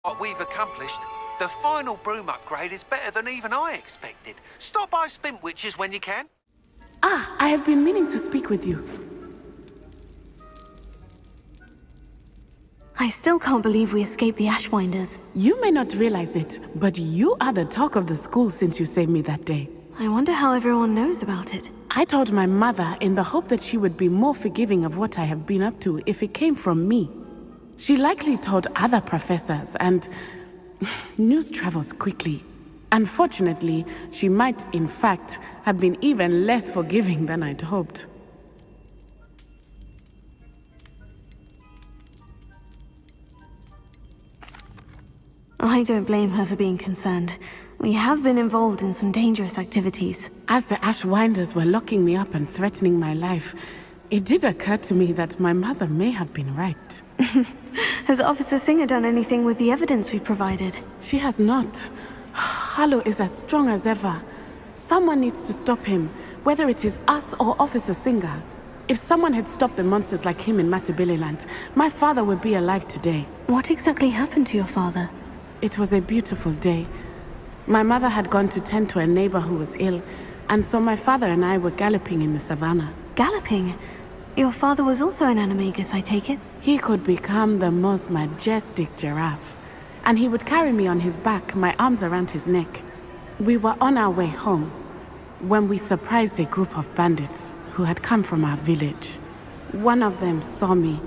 What we've accomplished, the final broom upgrade is better than even I expected. Stop by Spintwitches when you can. Ah, I have been meaning to speak with you. I still can't believe we escaped the Ashwinders. You may not realize it, but you are the talk of the school since you saved me that day. I wonder how everyone knows about it. I told my mother in the hope that she would be more forgiving of what I have been up to if it came from me. She likely told other professors, and news travels quickly. Unfortunately, she might, in fact, have been even less forgiving than I'd hoped. I don't blame her for being concerned. We have been involved in some dangerous activities. As the Ashwinders were locking me up and threatening my life, it did occur to me that my mother may have been right. Has Officer Singer done anything with the evidence we provided? She has not. Hallow is as strong as ever. Someone needs to stop him, whether it is us or Officer Singer. If someone had stopped the monsters like him in Matabeleland, my father would be alive today. What exactly happened to your father? It was a beautiful day. My mother had gone to tend to a neighbor who was ill, and so my father and I were galloping in the savannah. Galloping? Your father was also an animagus, I take it? He could become the most majestic giraffe, and he would carry me on his back, my arms around his neck. We were on our way home when we surprised a group of bandits who had come from our village. One of them saw me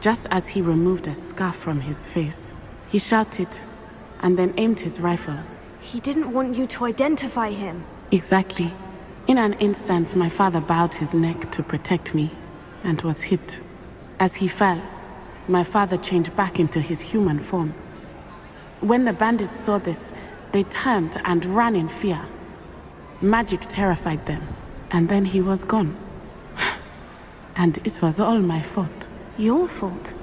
just as he removed a scarf from his face. He shouted and then aimed his rifle. He didn't want you to identify him. Exactly. In an instant, my father bowed his neck to protect me and was hit. As he fell, my father changed back into his human form. When the bandits saw this, they turned and ran in fear. Magic terrified them, and then he was gone. And it was all my fault. Your fault?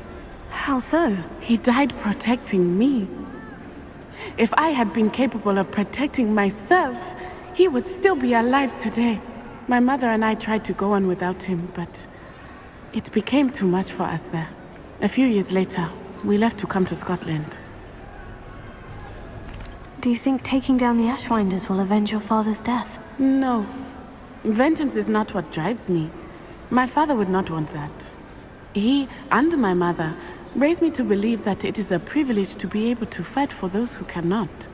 How so? He died protecting me. If I had been capable of protecting myself, he would still be alive today. My mother and I tried to go on without him, but it became too much for us there. A few years later, we left to come to Scotland. Do you think taking down the Ashwinders will avenge your father's death? No. Vengeance is not what drives me. My father would not want that. He and my mother raised me to believe that it is a privilege to be able to fight for those who cannot.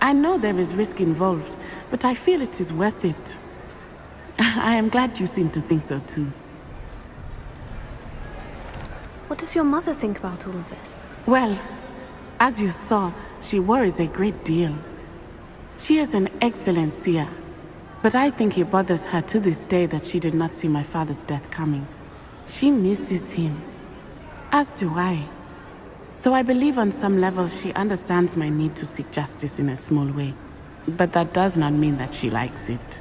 I know there is risk involved, but I feel it is worth it. I am glad you seem to think so too. What does your mother think about all of this? Well, as you saw, she worries a great deal. She is an excellent seer, but I think it bothers her to this day that she did not see my father's death coming. She misses him. As do I. So I believe on some level she understands my need to seek justice in a small way. But that does not mean that she likes it.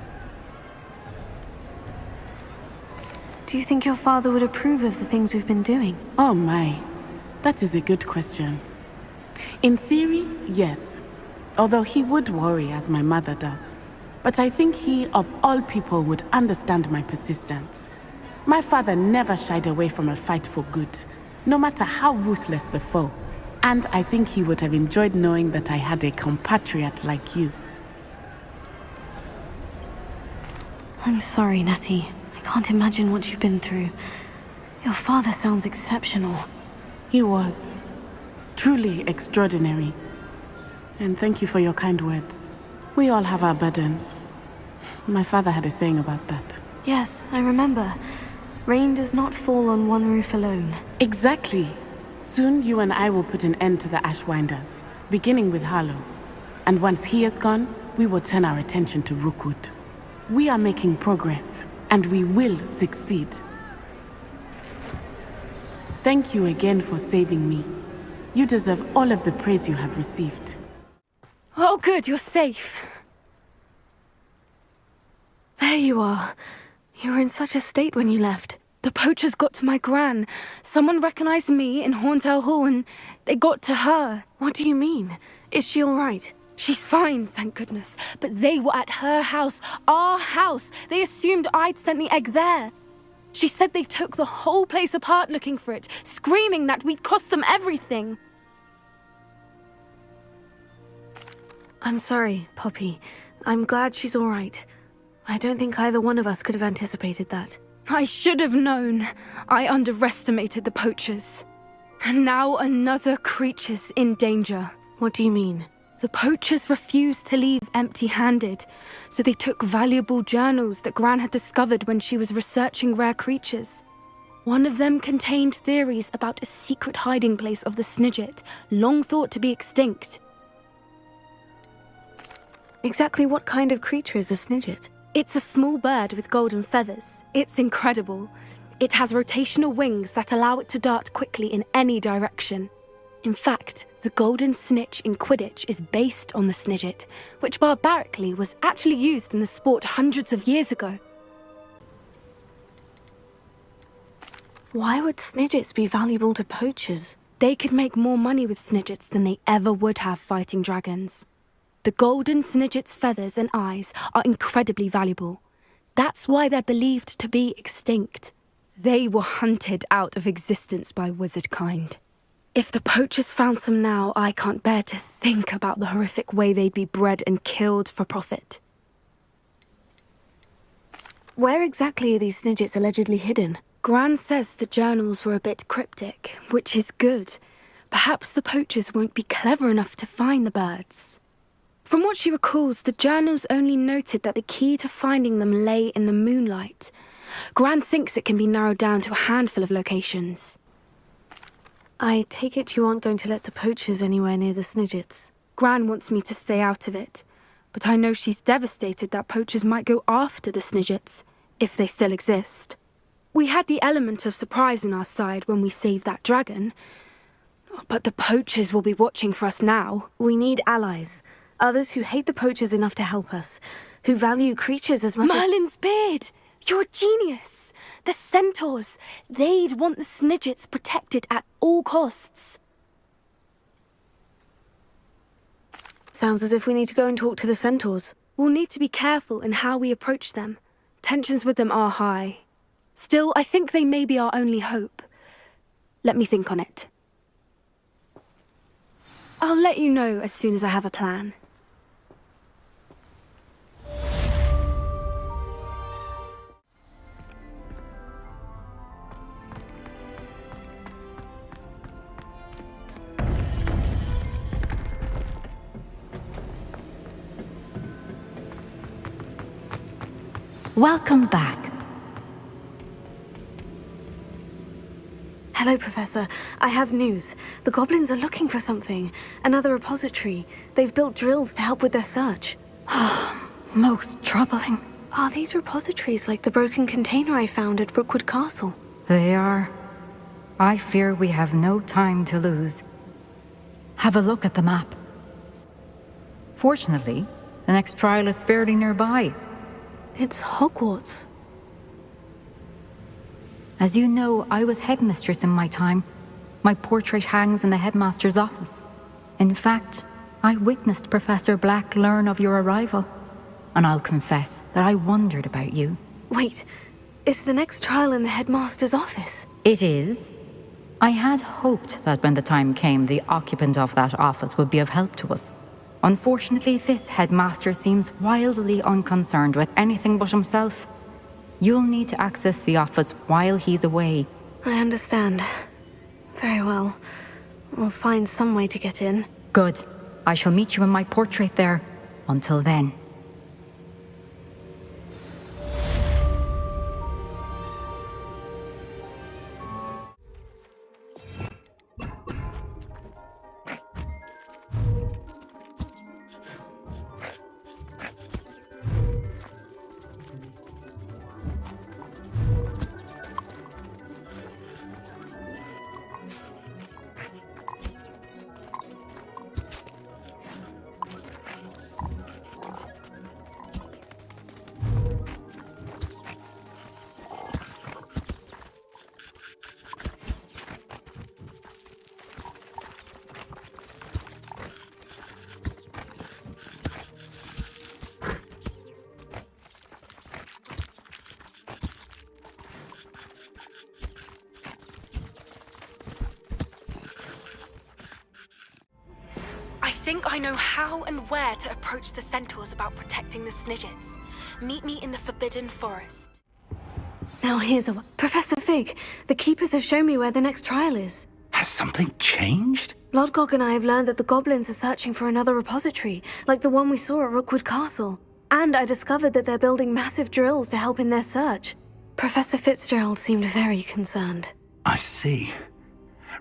Do you think your father would approve of the things we've been doing? Oh my, that is a good question. In theory, yes. Although he would worry as my mother does. But I think he, of all people, would understand my persistence. My father never shied away from a fight for good, no matter how ruthless the foe. And I think he would have enjoyed knowing that I had a compatriot like you. I'm sorry, Natty. I can't imagine what you've been through. Your father sounds exceptional. He was. Truly extraordinary. And thank you for your kind words. We all have our burdens. My father had a saying about that. Yes, I remember. Rain does not fall on one roof alone. Exactly. Soon you and I will put an end to the Ashwinders, beginning with Hallow. And once he is gone, we will turn our attention to Rookwood. We are making progress, and we will succeed. Thank you again for saving me. You deserve all of the praise you have received. Oh good, you're safe. There you are. You were in such a state when you left. The poachers got to my gran. Someone recognized me in Horndale Hall and they got to her. What do you mean? Is she all right? She's fine, thank goodness. But they were at her house, our house. They assumed I'd sent the egg there. She said they took the whole place apart looking for it, screaming that we'd cost them everything. I'm sorry, Poppy. I'm glad she's all right. I don't think either one of us could have anticipated that. I should have known. I underestimated the poachers. And now another creature's in danger. What do you mean? The poachers refused to leave empty-handed, so they took valuable journals that Gran had discovered when she was researching rare creatures. One of them contained theories about a secret hiding place of the Snidget, long thought to be extinct. Exactly what kind of creature is a Snidget? It's a small bird with golden feathers. It's incredible. It has rotational wings that allow it to dart quickly in any direction. In fact, the golden snitch in Quidditch is based on the Snidget, which barbarically was actually used in the sport hundreds of years ago. Why would Snidgets be valuable to poachers? They could make more money with Snidgets than they ever would have fighting dragons. The golden Snidget's feathers and eyes are incredibly valuable. That's why they're believed to be extinct. They were hunted out of existence by wizard kind. If the poachers found some now, I can't bear to think about the horrific way they'd be bred and killed for profit. Where exactly are these Snidgets allegedly hidden? Gran says the journals were a bit cryptic, which is good. Perhaps the poachers won't be clever enough to find the birds. From what she recalls, the journals only noted that the key to finding them lay in the moonlight. Gran thinks it can be narrowed down to a handful of locations. I take it you aren't going to let the poachers anywhere near the Snidgets. Gran wants me to stay out of it, but I know she's devastated that poachers might go after the Snidgets, if they still exist. We had the element of surprise on our side when we saved that dragon, but the poachers will be watching for us now. We need allies. Others who hate the poachers enough to help us, who value creatures as much as... Merlin's beard! You're a genius! The Centaurs! They'd want the Snidgets protected at all costs. Sounds as if we need to go and talk to the Centaurs. We'll need to be careful in how we approach them. Tensions with them are high. Still, I think they may be our only hope. Let me think on it. I'll let you know as soon as I have a plan. Welcome back. Hello, Professor. I have news. The goblins are looking for something. Another repository. They've built drills to help with their search. Most troubling. Are these repositories like the broken container I found at Rookwood Castle? They are. I fear we have no time to lose. Have a look at the map. Fortunately, the next trial is fairly nearby. It's Hogwarts. As you know, I was headmistress in my time. My portrait hangs in the headmaster's office. In fact, I witnessed Professor Black learn of your arrival. And I'll confess that I wondered about you. Wait, is the next trial in the headmaster's office? It is. I had hoped that when the time came, the occupant of that office would be of help to us. Unfortunately, this headmaster seems wildly unconcerned with anything but himself. You'll need to access the office while he's away. I understand. Very well. We'll find some way to get in. Good. I shall meet you in my portrait there. Until then. think I know how and where to approach the Centaurs about protecting the Snidgets. Meet me in the Forbidden Forest. Now here's a... Professor Fig, the Keepers have shown me where the next trial is. Has something changed? Lodgok and I have learned that the goblins are searching for another repository, like the one we saw at Rookwood Castle. And I discovered that they're building massive drills to help in their search. Professor Fitzgerald seemed very concerned. I see.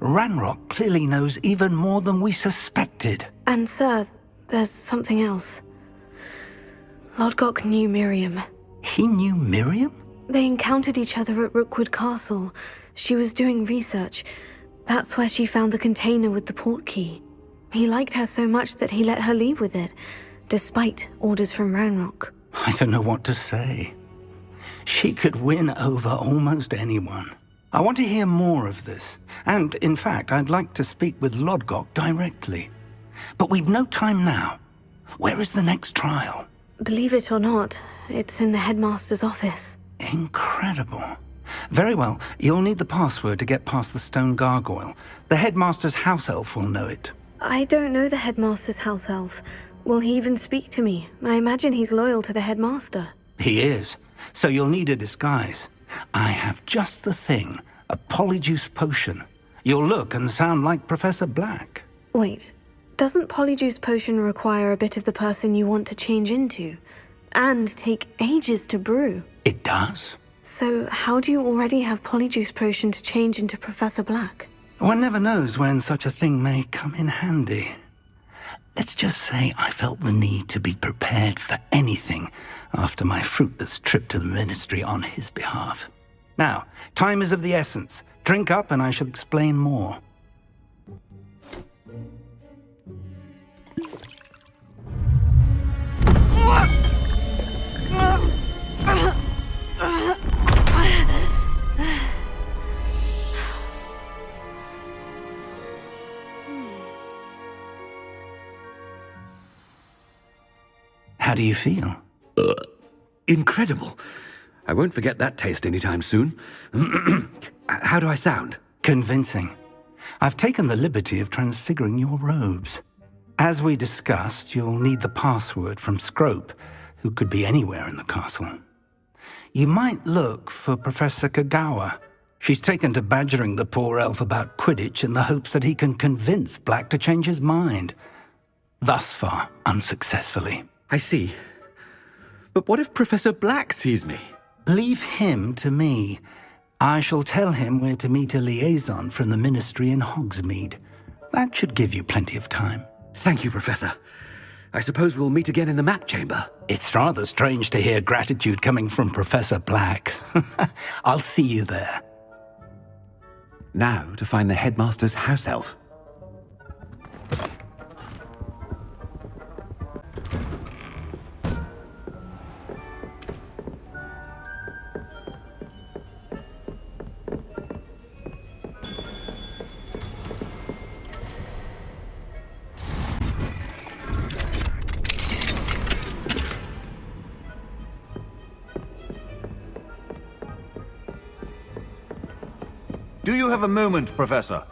Ranrock clearly knows even more than we suspected. And sir, there's something else. Lodgok knew Miriam. He knew Miriam? They encountered each other at Rookwood Castle. She was doing research. That's where she found the container with the port key. He liked her so much that he let her leave with it, despite orders from Ranrock. I don't know what to say. She could win over almost anyone. I want to hear more of this. And, in fact, I'd like to speak with Lodgok directly. But we've no time now. Where is the next trial? Believe it or not, it's in the headmaster's office. Incredible. Very well, you'll need the password to get past the stone gargoyle. The headmaster's house elf will know it. I don't know the headmaster's house elf. Will he even speak to me? I imagine he's loyal to the headmaster. He is. So you'll need a disguise. I have just the thing. A Polyjuice potion. You'll look and sound like Professor Black. Wait, doesn't Polyjuice potion require a bit of the person you want to change into? And take ages to brew? It does. So how do you already have Polyjuice potion to change into Professor Black? One never knows when such a thing may come in handy. Let's just say I felt the need to be prepared for anything after my fruitless trip to the Ministry on his behalf. Now, time is of the essence. Drink up and I shall explain more. How do you feel? Incredible. I won't forget that taste anytime soon. How do I sound? Convincing. I've taken the liberty of transfiguring your robes. As we discussed, you'll need the password from Scrope, who could be anywhere in the castle. You might look for Professor Kagawa. She's taken to badgering the poor elf about Quidditch in the hopes that he can convince Black to change his mind. Thus far, unsuccessfully. I see. But what if Professor Black sees me? Leave him to me. I shall tell him where to meet a liaison from the Ministry in Hogsmeade. That should give you plenty of time. Thank you, Professor. I suppose we'll meet again in the map chamber. It's rather strange to hear gratitude coming from Professor Black. I'll see you there. Now to find the headmaster's house elf. Do you have a moment, Professor?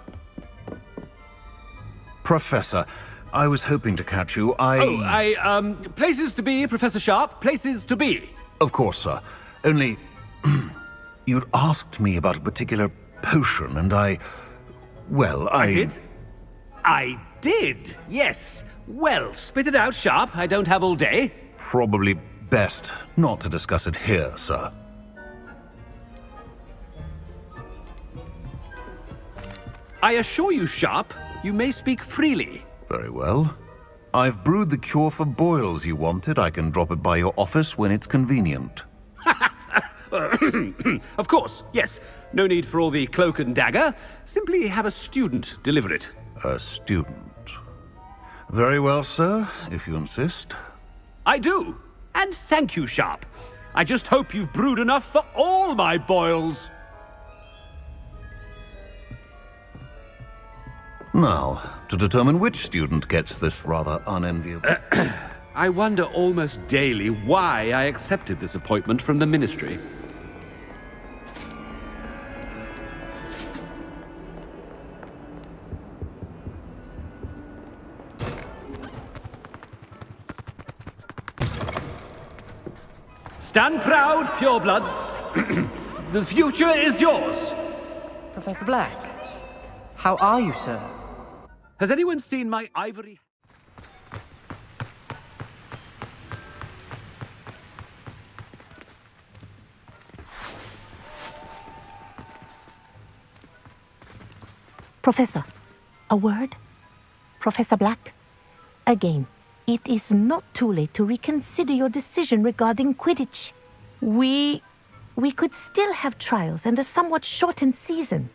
Professor, I was hoping to catch you. Places to be, Professor Sharp. Places to be. Of course, sir. Only... you'd asked me about a particular potion, and I did? I did, yes. Well, spit it out, Sharp. I don't have all day. Probably best not to discuss it here, sir. I assure you, Sharp, you may speak freely. Very well. I've brewed the cure for boils you wanted. I can drop it by your office when it's convenient. Of course, yes. No need for all the cloak and dagger. Simply have a student deliver it. A student. Very well, sir, if you insist. I do. And thank you, Sharp. I just hope you've brewed enough for all my boils. Now, to determine which student gets this rather unenviable... I wonder almost daily why I accepted this appointment from the Ministry. Stand proud, purebloods. The future is yours. Professor Black, how are you, sir? Has anyone seen my ivory... Professor, a word? Professor Black? Again, it is not too late to reconsider your decision regarding Quidditch. We could still have trials and a somewhat shortened season.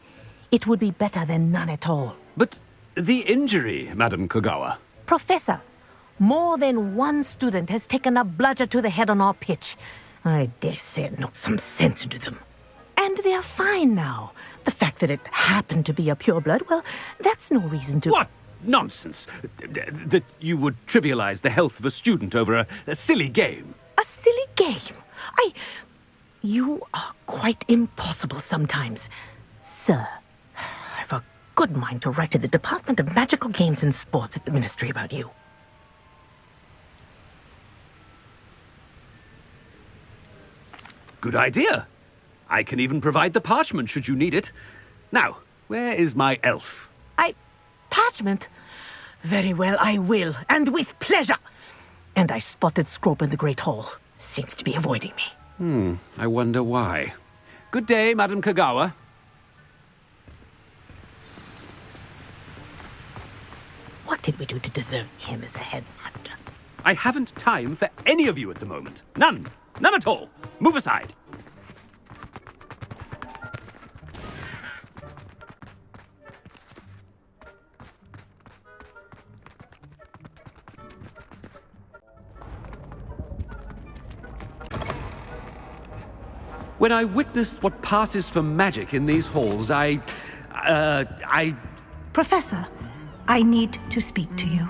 It would be better than none at all. But the injury, Madam Kogawa. Professor, more than one student has taken a bludger to the head on our pitch. I dare say it knocked some sense into them. And they're fine now. The fact that it happened to be a pureblood, well, that's no reason to... What nonsense! That you would trivialize the health of a student over a silly game. A silly game? You are quite impossible sometimes. Sir, I've a good mind to write to the Department of Magical Games and Sports at the Ministry about you. Good idea. I can even provide the parchment should you need it. Now, where is my elf? Parchment? Very well, I will, and with pleasure. And I spotted Scrope in the Great Hall. Seems to be avoiding me. I wonder why. Good day, Madam Kogawa. What did we do to deserve him as a headmaster? I haven't time for any of you at the moment. None. None at all. Move aside. When I witness what passes for magic in these halls, Professor, I need to speak to you.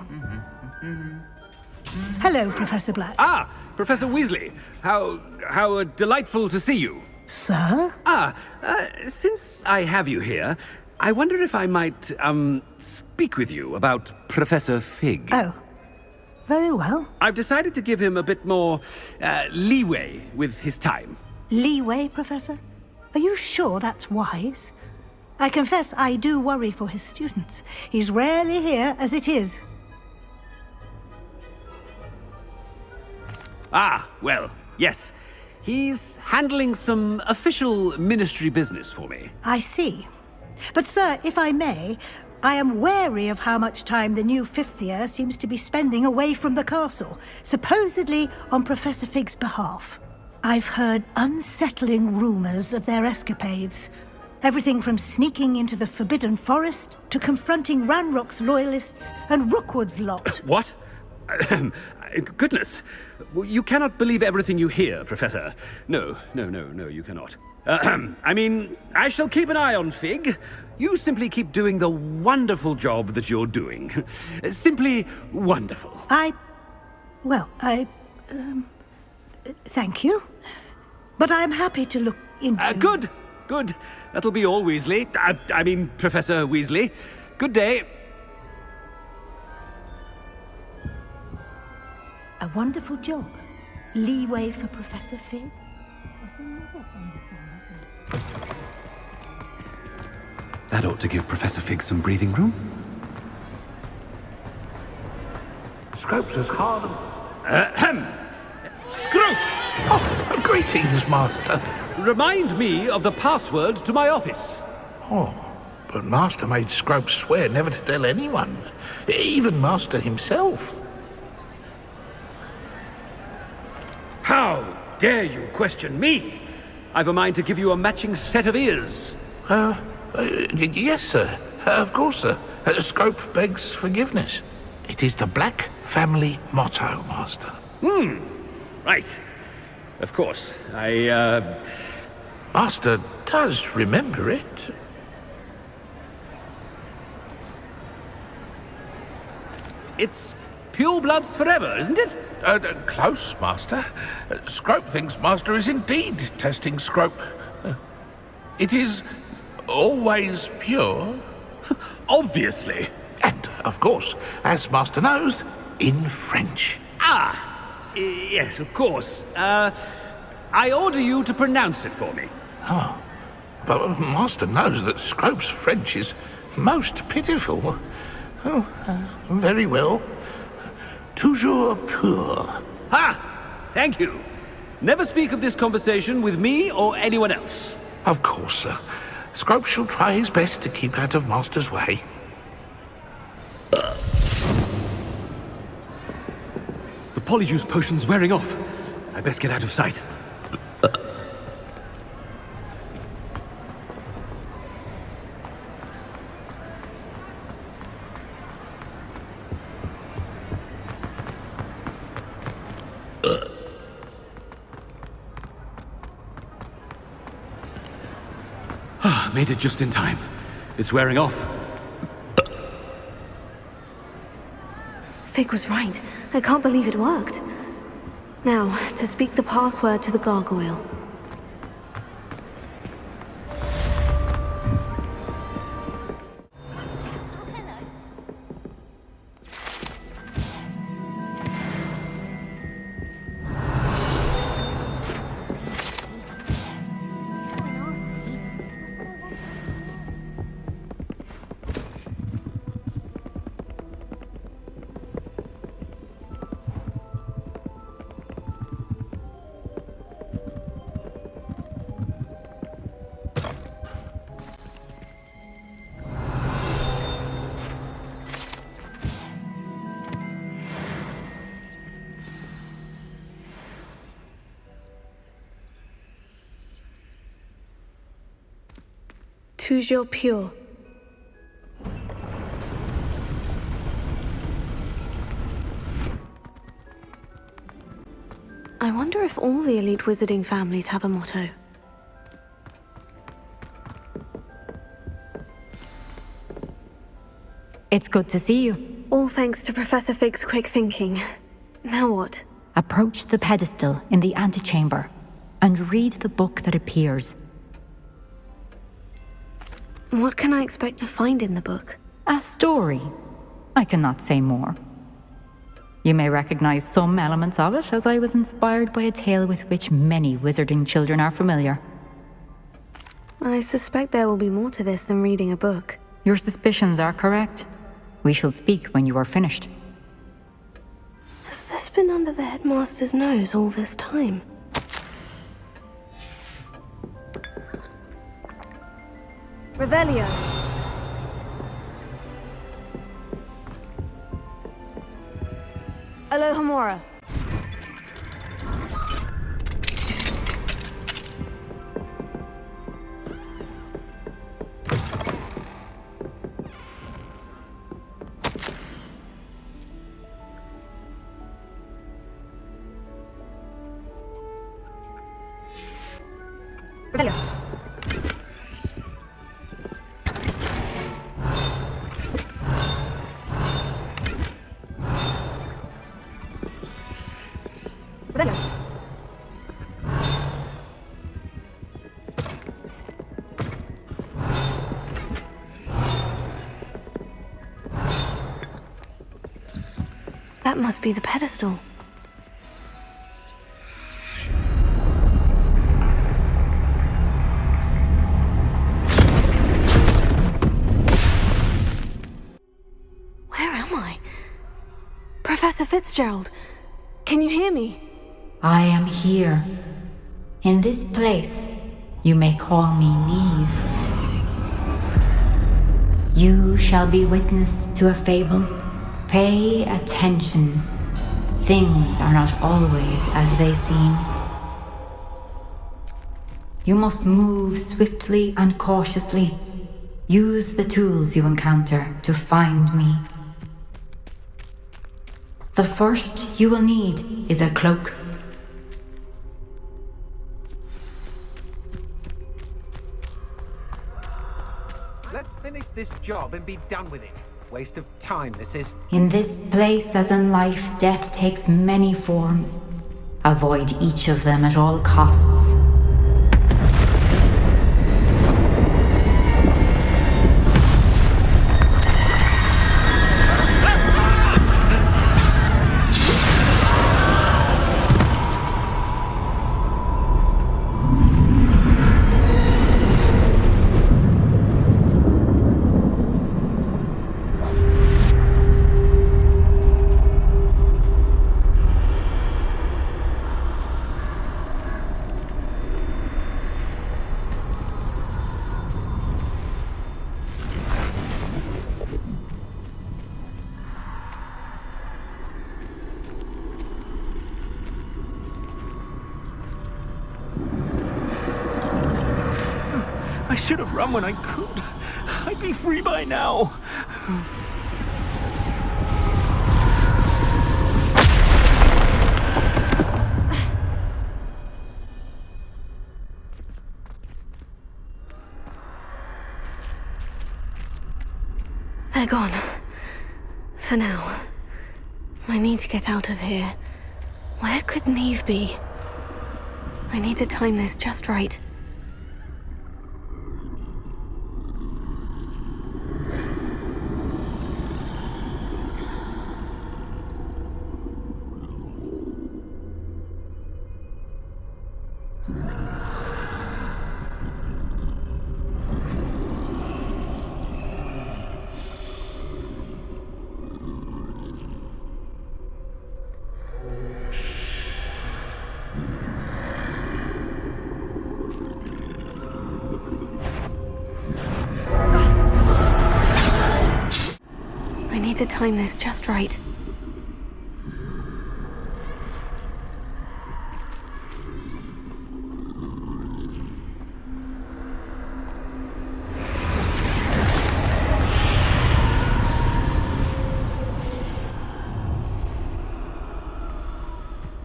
Hello, Professor Black. Ah, Professor Weasley. How delightful to see you. Sir? Since I have you here, I wonder if I might, speak with you about Professor Fig. Oh, very well. I've decided to give him a bit more, leeway with his time. Leeway, Professor? Are you sure that's wise? I confess I do worry for his students. He's rarely here as it is. Ah, well, yes. He's handling some official ministry business for me. I see. But, sir, if I may, I am wary of how much time the new fifth year seems to be spending away from the castle, supposedly on Professor Fig's behalf. I've heard unsettling rumors of their escapades. Everything from sneaking into the Forbidden Forest to confronting Ranrock's loyalists and Rookwood's lot. What? Goodness. You cannot believe everything you hear, Professor. No, you cannot. I mean, I shall keep an eye on Fig. You simply keep doing the wonderful job that you're doing. Simply wonderful. Thank you. But I'm happy to look into... Good. That'll be all, Weasley. I mean, Professor Weasley. Good day. A wonderful job. Leeway for Professor Fig. That ought to give Professor Fig some breathing room. Scrope's as hard... Scrope! Oh, greetings, Master. Remind me of the password to my office. Oh, but Master made Scrope swear never to tell anyone, even Master himself. How dare you question me? I've a mind to give you a matching set of ears. Yes, sir. Of course, sir. Scrope begs forgiveness. It is the Black family motto, Master. Right. Of course. Master does remember it. It's purebloods forever, isn't it? Close, Master. Scrope thinks Master is indeed testing Scrope. It is always pure. Obviously. And, of course, as Master knows, in French. Yes, of course. I order you to pronounce it for me. Oh, but Master knows that Scrope's French is most pitiful. Oh, very well. Toujours pur. Ha! Thank you. Never speak of this conversation with me or anyone else. Of course, sir. Scrope shall try his best to keep out of Master's way. The Polyjuice potion's wearing off. I best get out of sight. Made it just in time. It's wearing off. Fig was right. I can't believe it worked. Now, to speak the password to the gargoyle. Toujours pure. I wonder if all the elite wizarding families have a motto. It's good to see you. All thanks to Professor Fig's quick thinking. Now what? Approach the pedestal in the antechamber and read the book that appears. What can I expect to find in the book? A story. I cannot say more. You may recognize some elements of it, as I was inspired by a tale with which many wizarding children are familiar. I suspect there will be more to this than reading a book. Your suspicions are correct. We shall speak when you are finished. Has this been under the headmaster's nose all this time? Revelio. Alohomora. Revelio. That must be the pedestal. Where am I? Professor Fitzgerald, can you hear me? I am here. In this place, you may call me Neve. You shall be witness to a fable. Pay attention. Things are not always as they seem. You must move swiftly and cautiously. Use the tools you encounter to find me. The first you will need is a cloak. Let's finish this job and be done with it. Waste of time, this is. In this place, as in life, death takes many forms. Avoid each of them at all costs. I should have run when I could. I'd be free by now. They're gone. For now. I need to get out of here. Where could Neve be? I need to time this just right. I need to time this just right.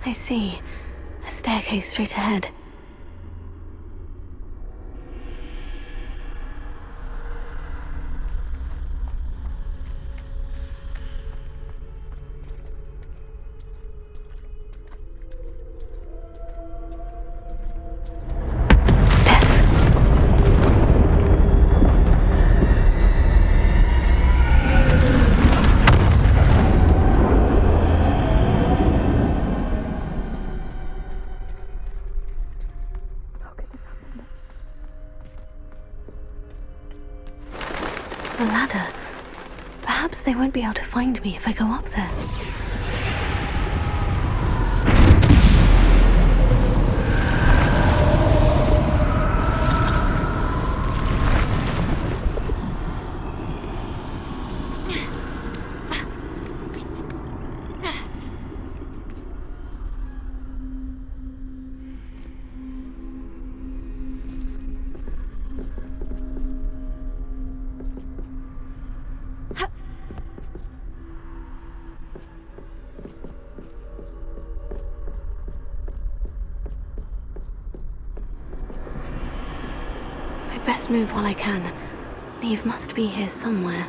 I see. A staircase straight ahead. A ladder. Perhaps they won't be able to find me if I go up there. I'd best move while I can. Neve must be here somewhere.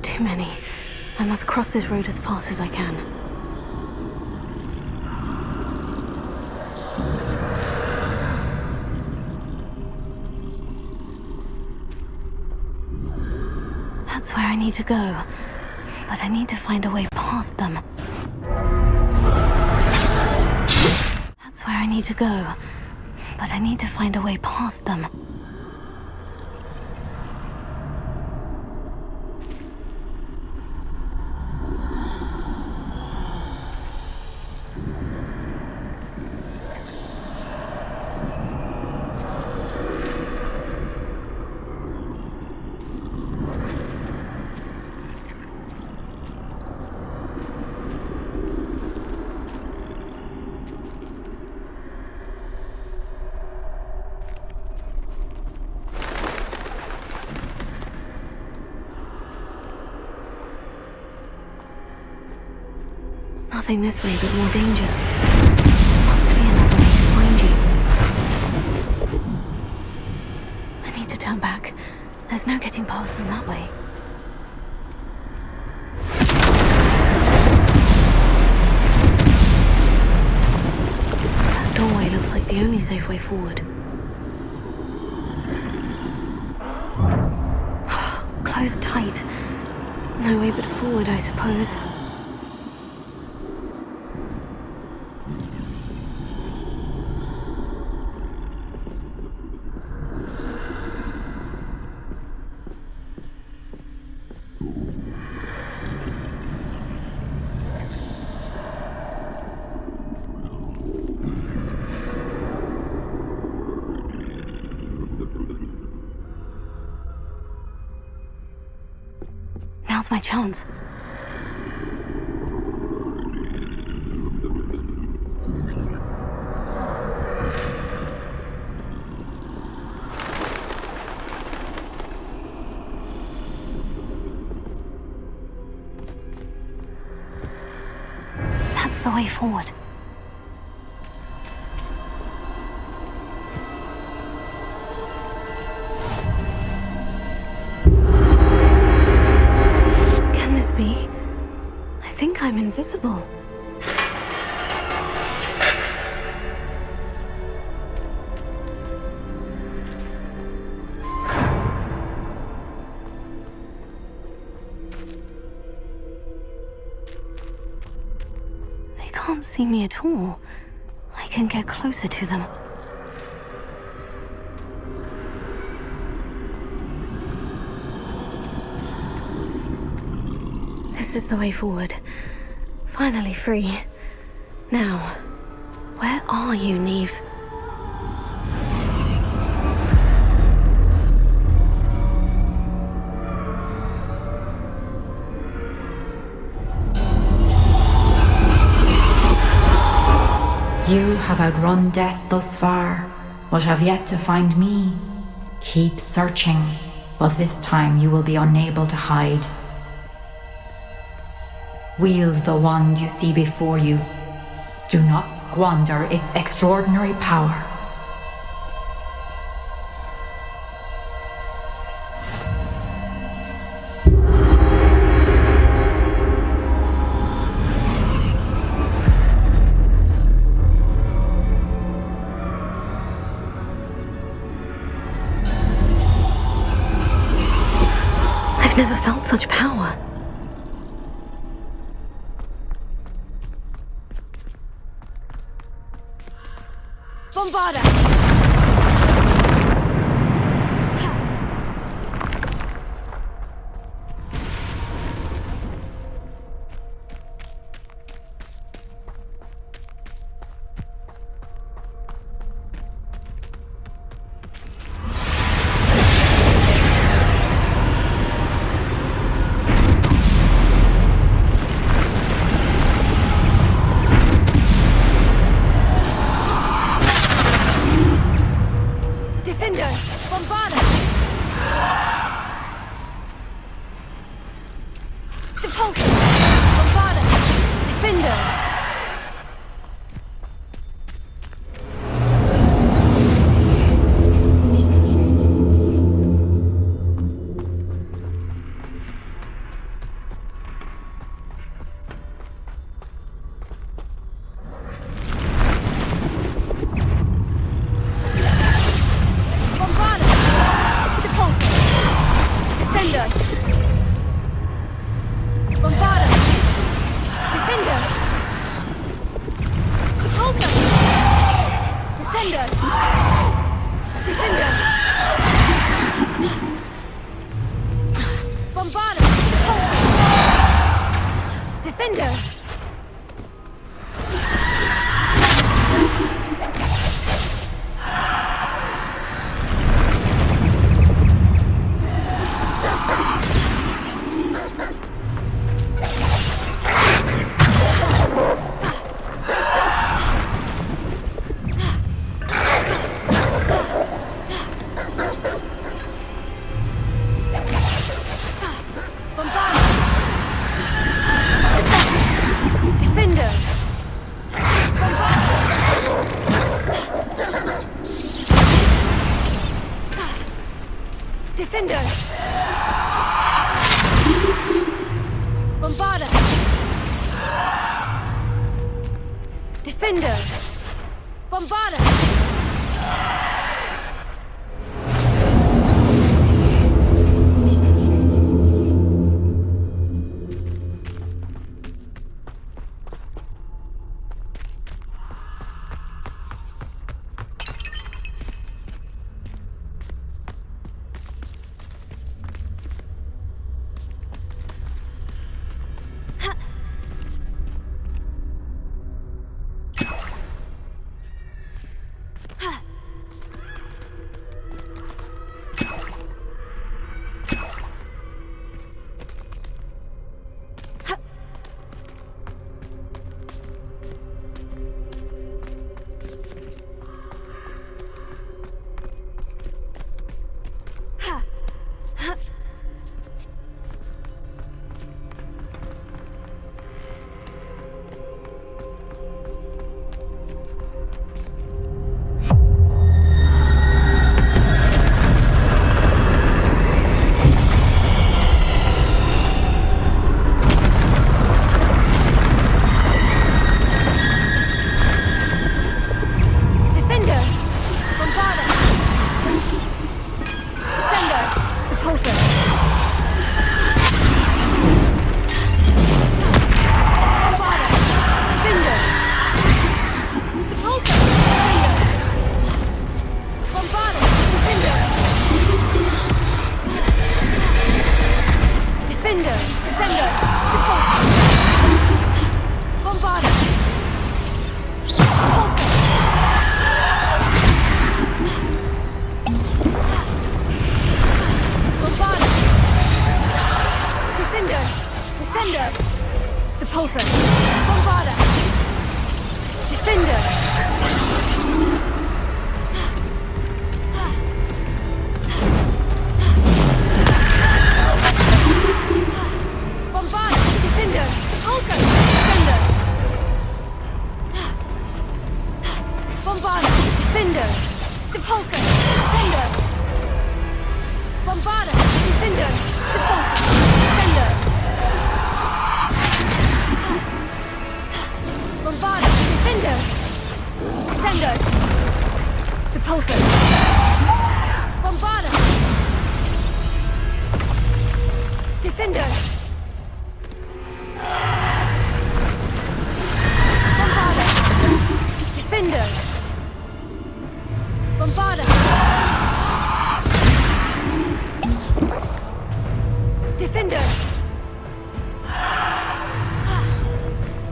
Too many. I must cross this road as fast as I can. That's where I need to go. But I need to find a way past them. That's where I need to go. But I need to find a way past them. Nothing this way but more danger. Must be another way to find you. I need to turn back. There's no getting past them that way. That doorway looks like the only safe way forward. Closed tight. No way but forward, I suppose. Now's my chance. the way forward. Can this be? I think I'm invisible. Can't see me at all. I can get closer to them. This is the way forward. Finally free. Now, where are you, Neve? You have outrun death thus far, but have yet to find me. Keep searching, but this time you will be unable to hide. Wield the wand you see before you. Do not squander its extraordinary power. I've never felt such power. Bombarda! Defender! Bombarda! Defender! Bombarda! Repulsor. Defender! Descender! Repulsor!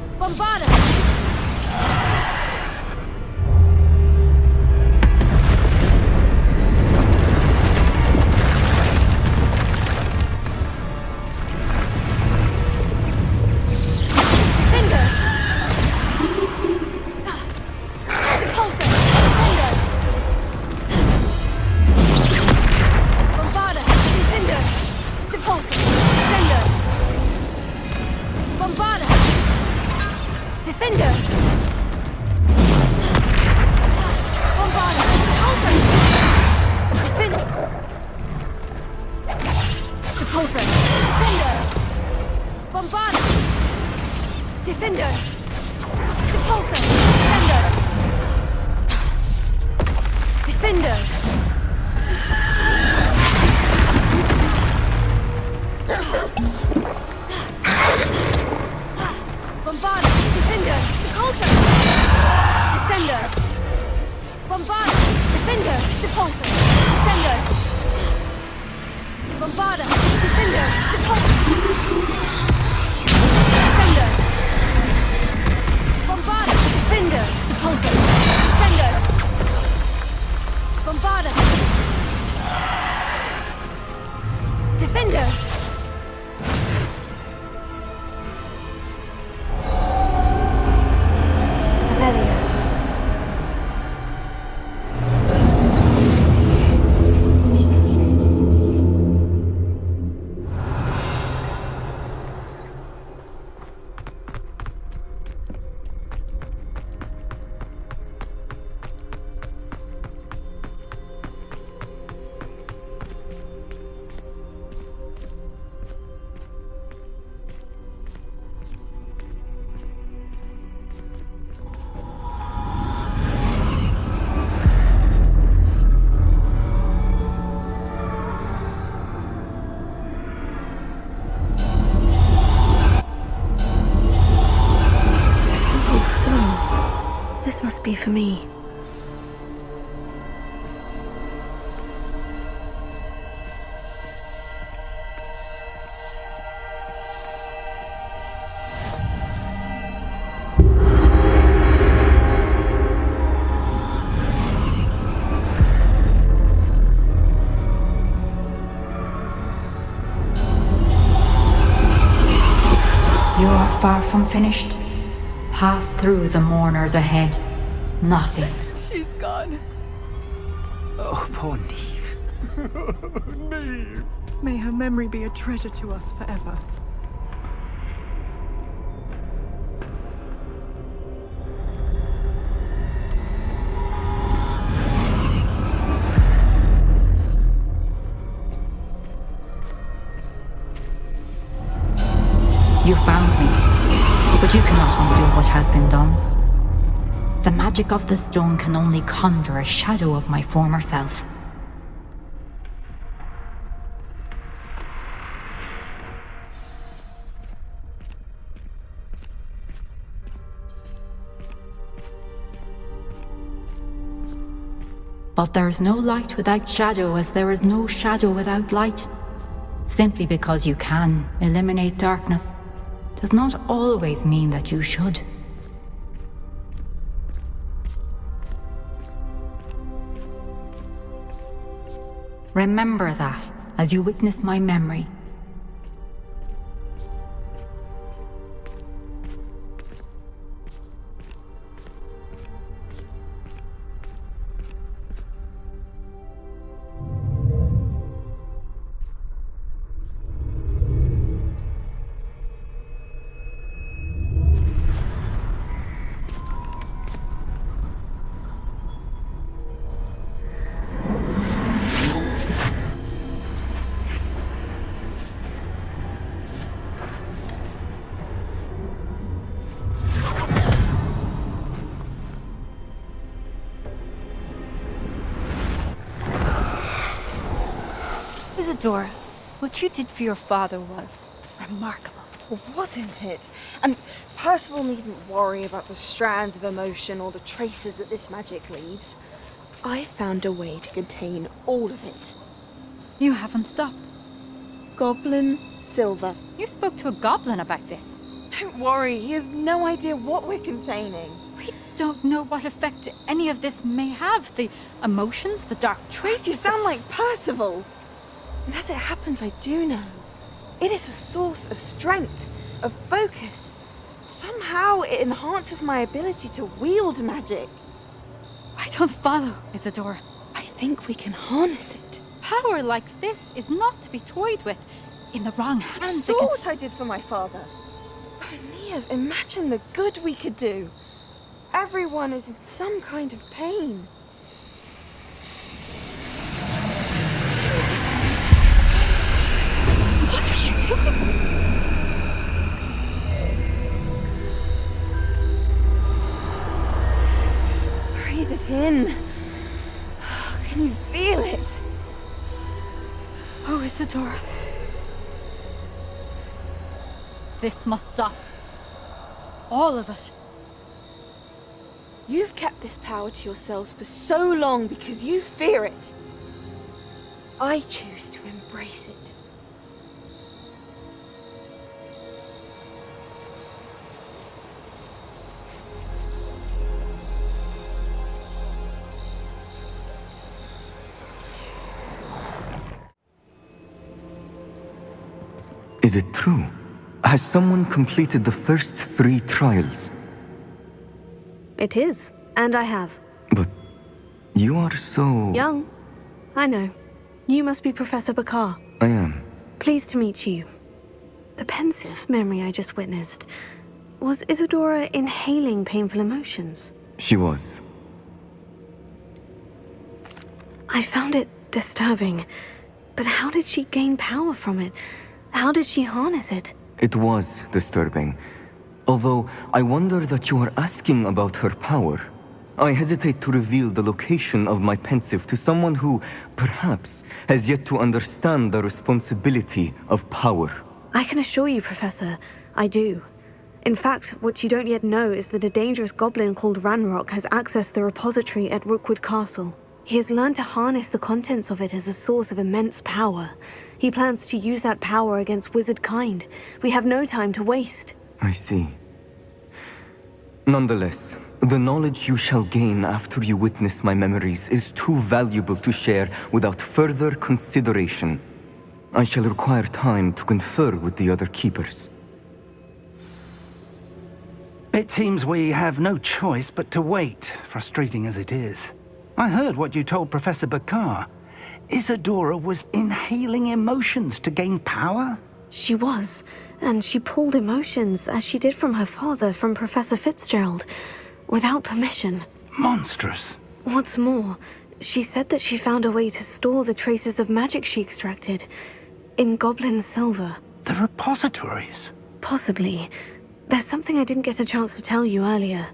Bombarda! Bombarda! Defender! Descender! Repulsor! Bombarda! Defender! This must be for me. You are far from finished. Pass through the mourners ahead. Nothing. She's gone. Oh, poor Neve. Neve. May her memory be a treasure to us forever. You found me, but you cannot undo what has been done. The magic of the stone can only conjure a shadow of my former self. But there's no light without shadow, as there is no shadow without light. Simply because you can eliminate darkness does not always mean that you should. Remember that as you witness my memory. Isadora, what you did for your father was remarkable. Wasn't it? And Percival needn't worry about the strands of emotion or the traces that this magic leaves. I found a way to contain all of it. You haven't stopped. Goblin Silver. You spoke to a goblin about this. Don't worry, he has no idea what we're containing. We don't know what effect any of this may have. The emotions, the dark traits. You sound like Percival. And as it happens, I do know. It is a source of strength, of focus. Somehow it enhances my ability to wield magic. I don't follow, Isadora. I think we can harness it. Power like this is not to be toyed with. In the wrong hands. You saw what I did for my father. Oh, Neve, imagine the good we could do. Everyone is in some kind of pain. What are you doing? Breathe it in. Can you feel it? Oh, Isadora. This must stop. All of it. You've kept this power to yourselves for so long because you fear it. I choose to embrace it. Is it true? Has someone completed the first 3 trials? It is, and I have. But you are so... Young. I know. You must be Professor Bakar. I am. Pleased to meet you. The pensive memory I just witnessed. Was Isadora inhaling painful emotions? She was. I found it disturbing. But how did she gain power from it? How did she harness it? It was disturbing. Although, I wonder that you are asking about her power. I hesitate to reveal the location of my pensive to someone who, perhaps, has yet to understand the responsibility of power. I can assure you, Professor, I do. In fact, what you don't yet know is that a dangerous goblin called Ranrock has accessed the repository at Rookwood Castle. He has learned to harness the contents of it as a source of immense power. He plans to use that power against wizard kind. We have no time to waste. I see. Nonetheless, the knowledge you shall gain after you witness my memories is too valuable to share without further consideration. I shall require time to confer with the other keepers. It seems we have no choice but to wait, frustrating as it is. I heard what you told Professor Bakar. Isadora was inhaling emotions to gain power? She was, and she pulled emotions, as she did from her father, from Professor Fitzgerald, without permission. Monstrous. What's more, she said that she found a way to store the traces of magic she extracted in goblin silver. The repositories? Possibly. There's something I didn't get a chance to tell you earlier.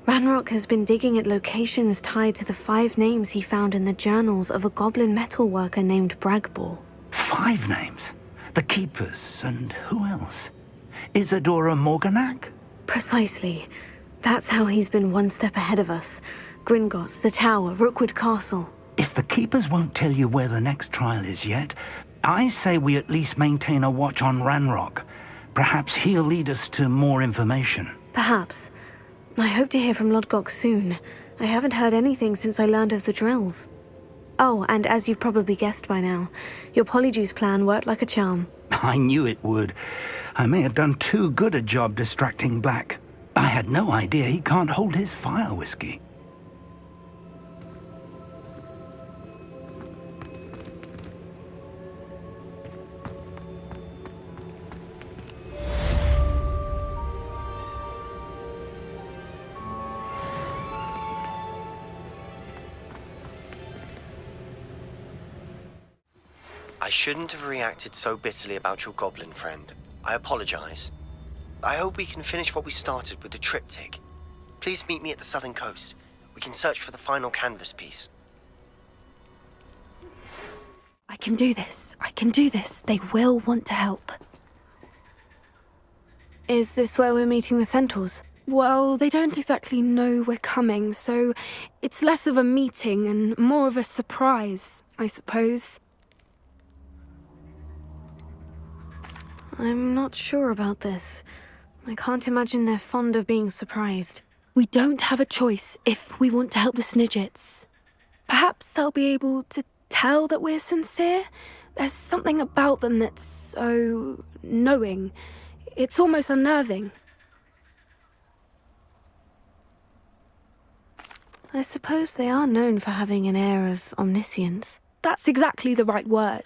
Ranrock has been digging at locations tied to the 5 names he found in the journals of a goblin metalworker named Bragbor. 5 names? The Keepers, and who else? Isadora Morganac? Precisely. That's how he's been one step ahead of us. Gringotts, the Tower, Rookwood Castle. If the Keepers won't tell you where the next trial is yet, I say we at least maintain a watch on Ranrock. Perhaps he'll lead us to more information. Perhaps. I hope to hear from Lodgok soon. I haven't heard anything since I learned of the drills. Oh, and as you've probably guessed by now, your Polyjuice plan worked like a charm. I knew it would. I may have done too good a job distracting Black. I had no idea he can't hold his fire whiskey. I shouldn't have reacted so bitterly about your goblin friend. I apologize. I hope we can finish what we started with the triptych. Please meet me at the southern coast. We can search for the final canvas piece. I can do this. I can do this. They will want to help. Is this where we're meeting the Centaurs? Well, they don't exactly know we're coming, so it's less of a meeting and more of a surprise, I suppose. I'm not sure about this. I can't imagine they're fond of being surprised. We don't have a choice if we want to help the Snidgets. Perhaps they'll be able to tell that we're sincere. There's something about them that's so knowing. It's almost unnerving. I suppose they are known for having an air of omniscience. That's exactly the right word.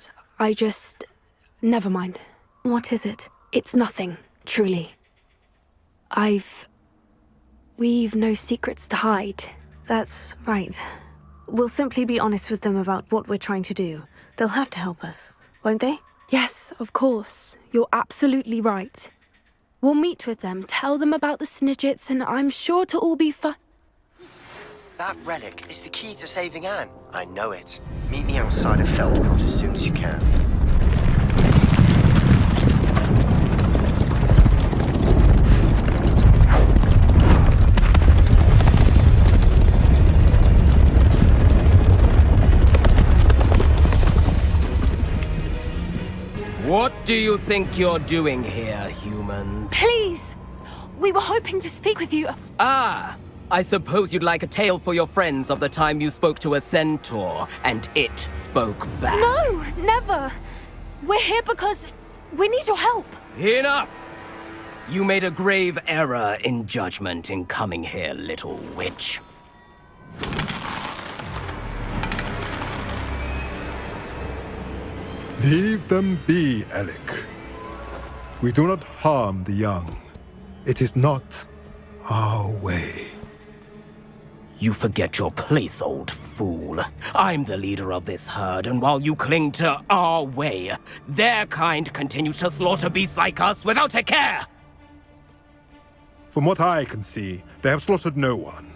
Never mind. What is it? It's nothing, truly. We've no secrets to hide. That's right. We'll simply be honest with them about what we're trying to do. They'll have to help us, won't they? Yes, of course. You're absolutely right. We'll meet with them, tell them about the Snidgets, and I'm sure it'll all be fun. That relic is the key to saving Anne. I know it. Meet me outside of Feldcrot as soon as you can. What do you think you're doing here, humans? Please! We were hoping to speak with you. Ah! I suppose you'd like a tale for your friends of the time you spoke to a centaur, and it spoke back. No, never! We're here because we need your help. Enough! You made a grave error in judgment in coming here, little witch. Leave them be, Alec. We do not harm the young. It is not our way. You forget your place, old fool. I'm the leader of this herd, and while you cling to our way, their kind continues to slaughter beasts like us without a care! From what I can see, they have slaughtered no one.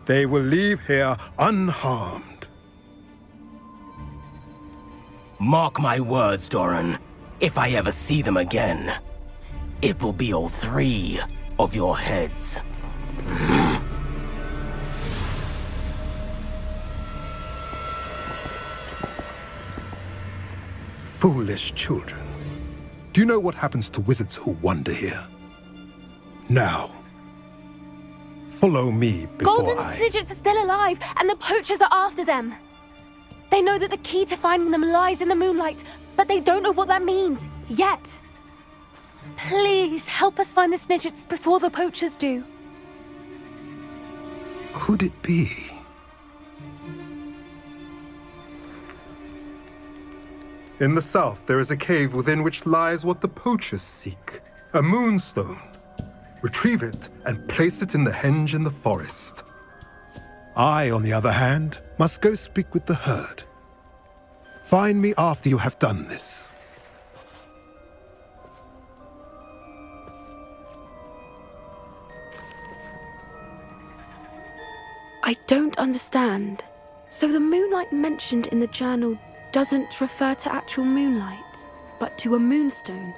They will leave here unharmed. Mark my words, Doran. If I ever see them again, it will be all 3 of your heads. Foolish children. Do you know what happens to wizards who wander here? Now, follow me before Golden Snidgets are still alive, and the poachers are after them. They know that the key to finding them lies in the moonlight, but they don't know what that means, yet. Please, help us find the Snidgets before the poachers do. Could it be? In the south, there is a cave within which lies what the poachers seek. A moonstone. Retrieve it and place it in the henge in the forest. I, on the other hand, must go speak with the herd. Find me after you have done this. I don't understand. So the moonlight mentioned in the journal doesn't refer to actual moonlight, but to a moonstone.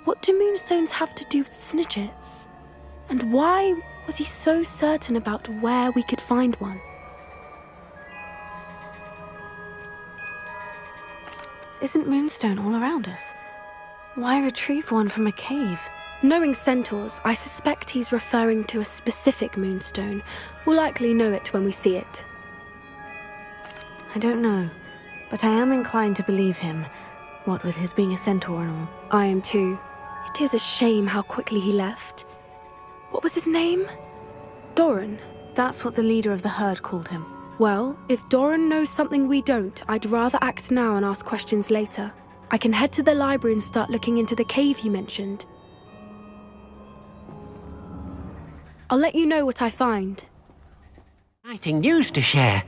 What do moonstones have to do with Snidgets? And why Was he so certain about where we could find one? Isn't moonstone all around us? Why retrieve one from a cave? Knowing Centaurs, I suspect he's referring to a specific moonstone. We'll likely know it when we see it. I don't know, but I am inclined to believe him, what with his being a centaur and all. I am too. It is a shame how quickly he left. What was his name? Doran. That's what the leader of the herd called him. Well, if Doran knows something we don't, I'd rather act now and ask questions later. I can head to the library and start looking into the cave you mentioned. I'll let you know what I find. Exciting news to share.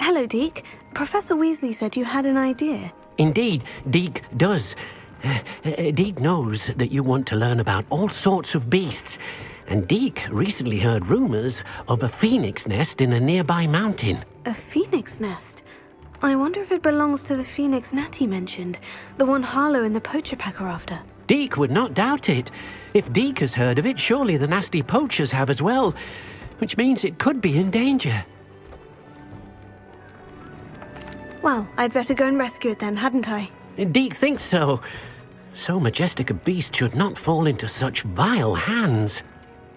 Hello, Deke. Professor Weasley said you had an idea. Indeed, Deke does. Deke knows that you want to learn about all sorts of beasts, and Deke recently heard rumors of a phoenix nest in a nearby mountain. A phoenix nest? I wonder if it belongs to the phoenix Natty mentioned, the one Harlow and the poacher pack are after. Deke would not doubt it. If Deke has heard of it, surely the nasty poachers have as well, which means it could be in danger. Well, I'd better go and rescue it then, hadn't I? Deke thinks so. So majestic a beast should not fall into such vile hands.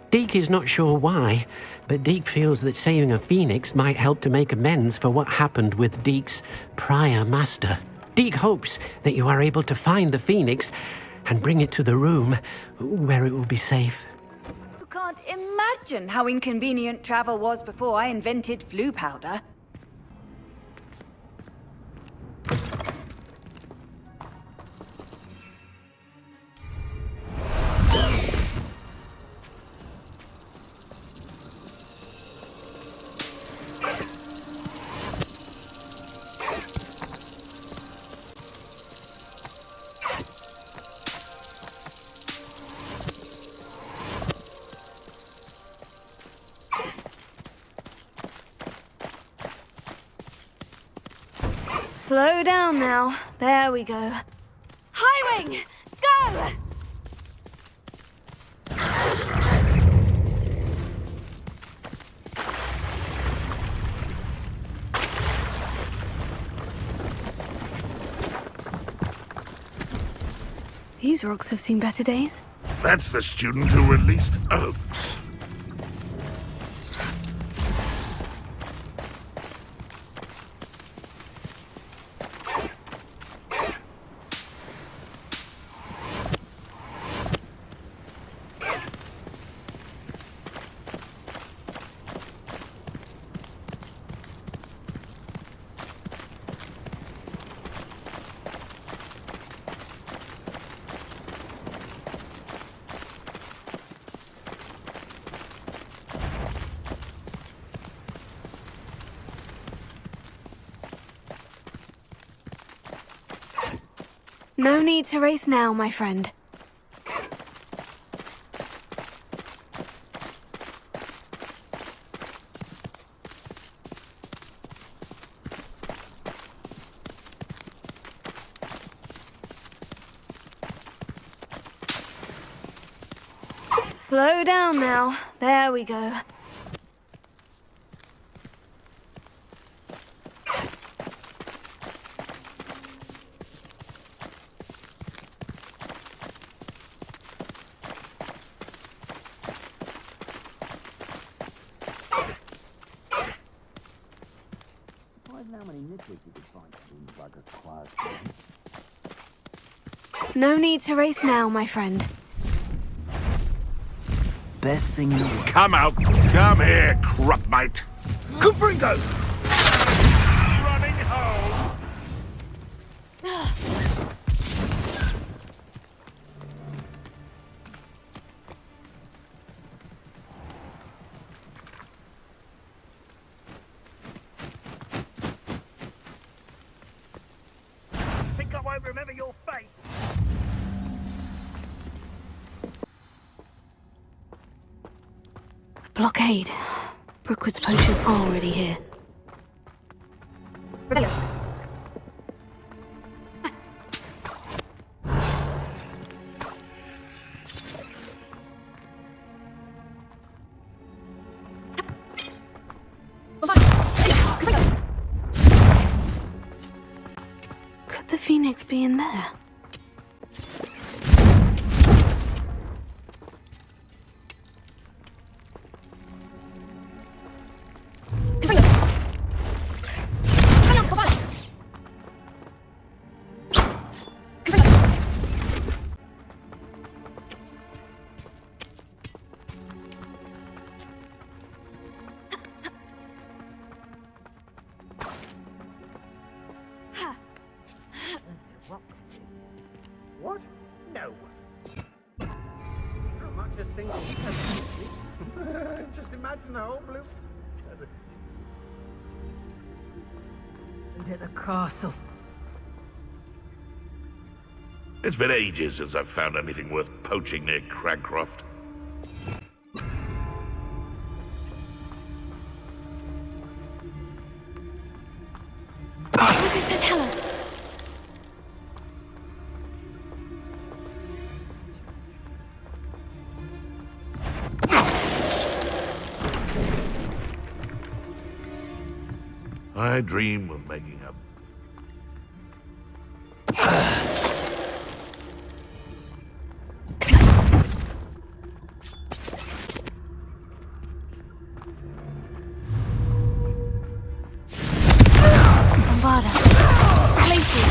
Deke is not sure why, but Deke feels that saving a phoenix might help to make amends for what happened with Deke's prior master. Deke hopes that you are able to find the phoenix and bring it to the room where it will be safe. You can't imagine how inconvenient travel was before I invented flu powder. Slow down now. There we go. High wing! Go! These rocks have seen better days. That's the student who released Oaks. No need to race now, my friend. Slow down now. There we go. No need to race now, my friend. Best thing you... Come out! Come here, crupmate! Cooperingo! Running home! Think I won't remember your face? Blockade. Brookwood's poachers are already here. the Phoenix be in there? What? No. Not much as things just imagine the whole blue. And at the castle. It's been ages since I've found anything worth poaching near Cragcroft. What does that tell us? I dream of making a... Bombarda. Places.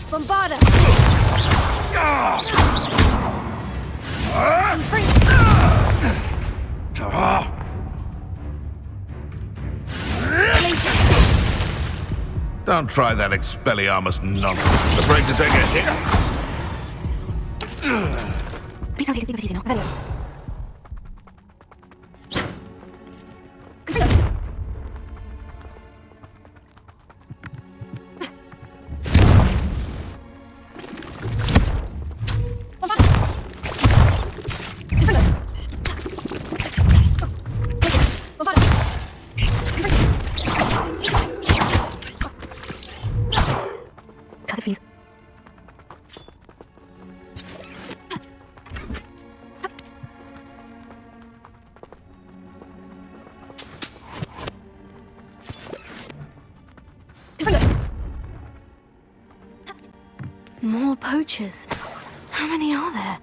Bombarda! Don't try that Expelliarmus nonsense. The break to take a hit. Please don't take a sleep easy now. Very well. More poachers. How many are there?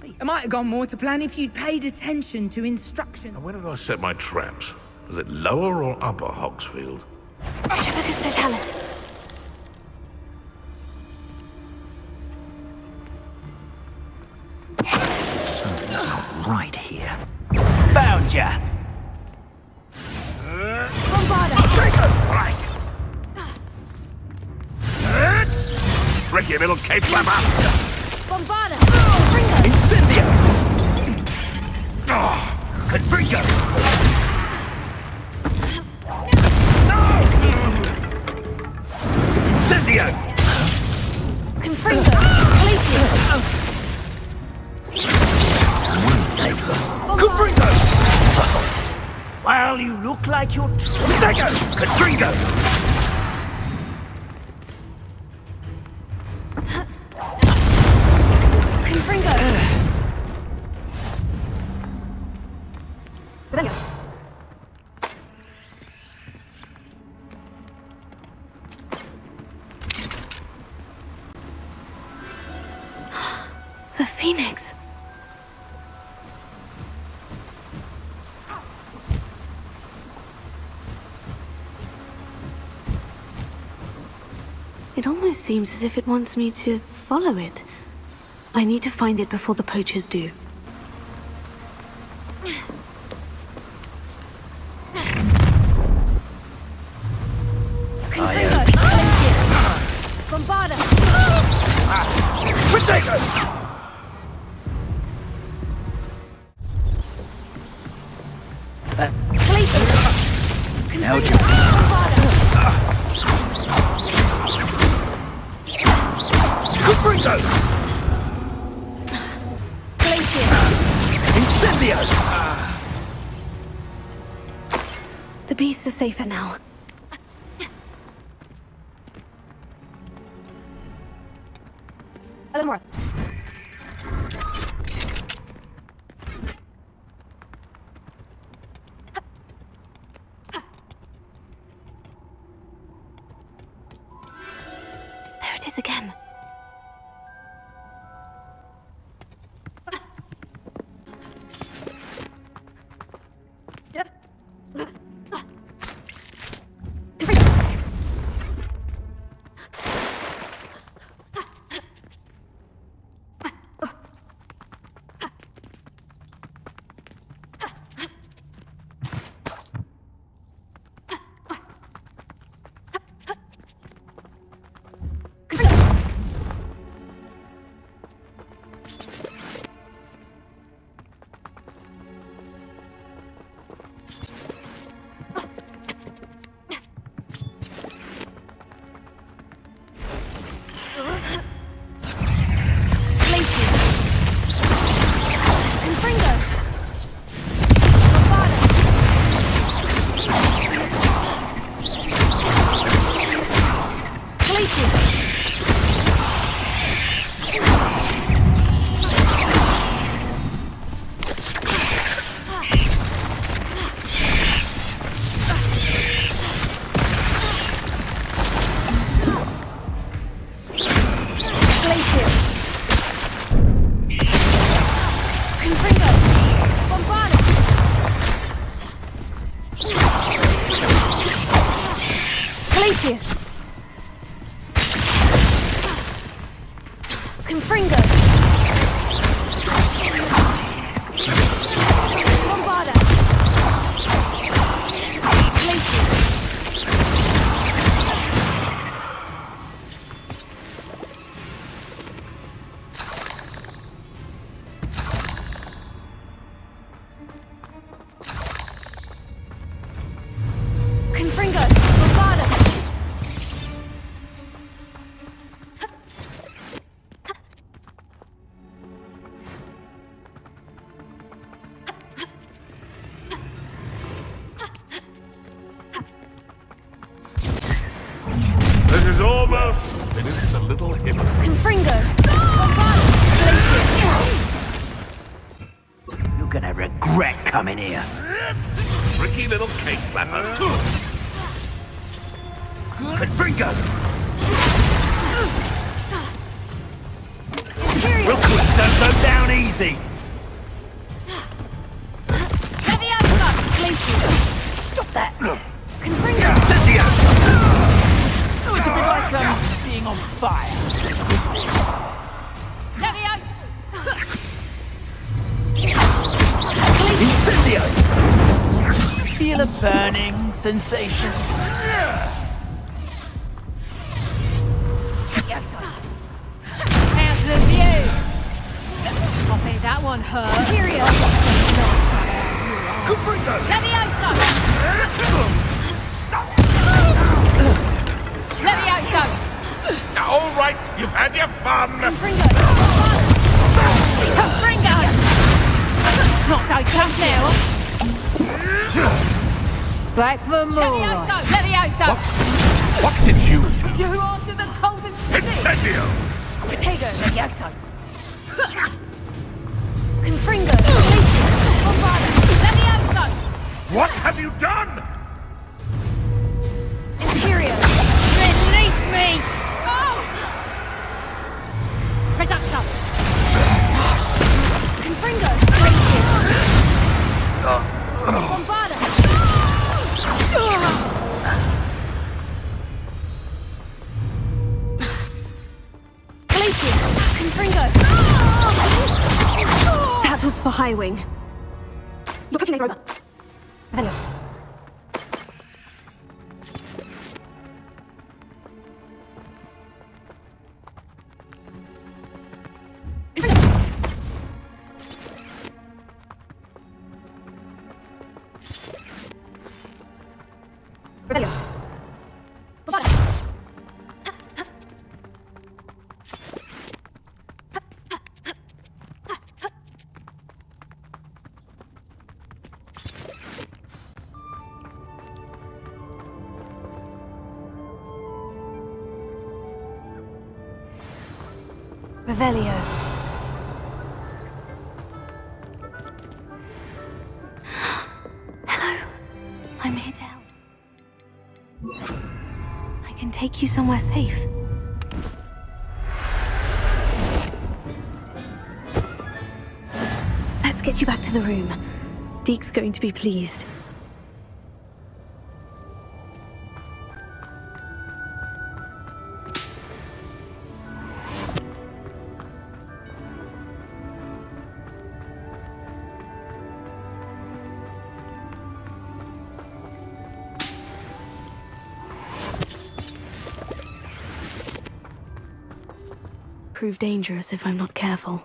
It might have gone more to plan if you'd paid attention to instructions. And where did I set my traps? Was it lower or upper Hogsfield? Tribicus Totalis. Something's not right here. Found ya! Bombarda! Tricky little cape flapper! Bombarda! Incendio! Confringo! Incendio! Confringo! Glacius! Confringo! Well, you look like you're... Sego! Confringo! The Phoenix. It almost seems as if it wants me to follow it. I need to find it before the poachers do. Bombarda! Potato! Confringo! Incendio! The beasts are safer now. More. There it is again. This is almost finished a little hip. Confringo! You're gonna regret coming here. Tricky little cake flapper, too. Confringo! We'll don't go down easy. Stop that! Confringo! Oh, it's a bit like being on fire. Incendio! Feel a burning sensation? How's the view? I think that one hurt. Period. All right, you've had your fun. Confringo! Not so tough now. Back for more. What did you do? You after the cold and stick. Incendio! Potato, Levioso. Confringo! Levioso! What have you done? Imperial! Release me! Reducto! Confringo! Bombarda! Glacius! Confringo! That was for Highwing. Your progenies are over. There you are. Rebellion! Bombarda! Revelio. Hello. I'm here to help. I can take you somewhere safe. Let's get you back to the room. Deke's going to be pleased. Prove dangerous if I'm not careful.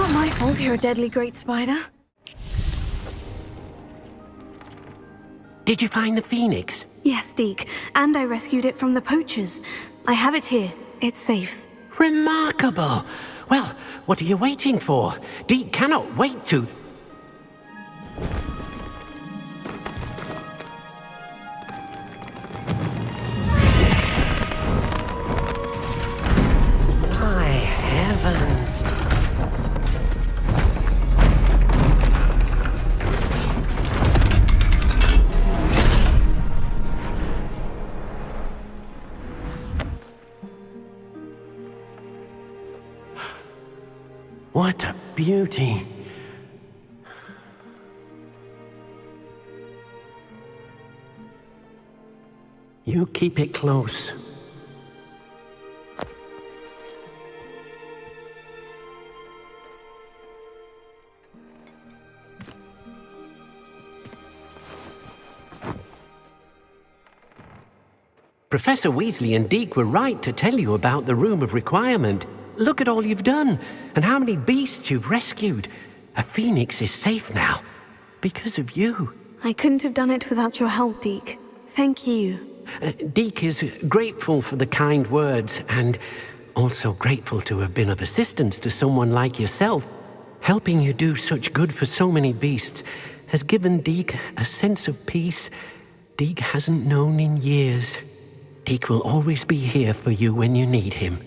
not my fault you're a deadly great spider. Did you find the phoenix? Yes, Deke, and I rescued it from the poachers. I have it here. It's safe. Remarkable! Well, what are you waiting for? Deke cannot wait to... My heavens! What a beauty! You keep it close. Professor Weasley and Deke were right to tell you about the Room of Requirement. Look at all you've done, and how many beasts you've rescued. A phoenix is safe now, because of you. I couldn't have done it without your help, Deke. Thank you. Deke is grateful for the kind words, and also grateful to have been of assistance to someone like yourself. Helping you do such good for so many beasts has given Deke a sense of peace Deke hasn't known in years. Deke will always be here for you when you need him.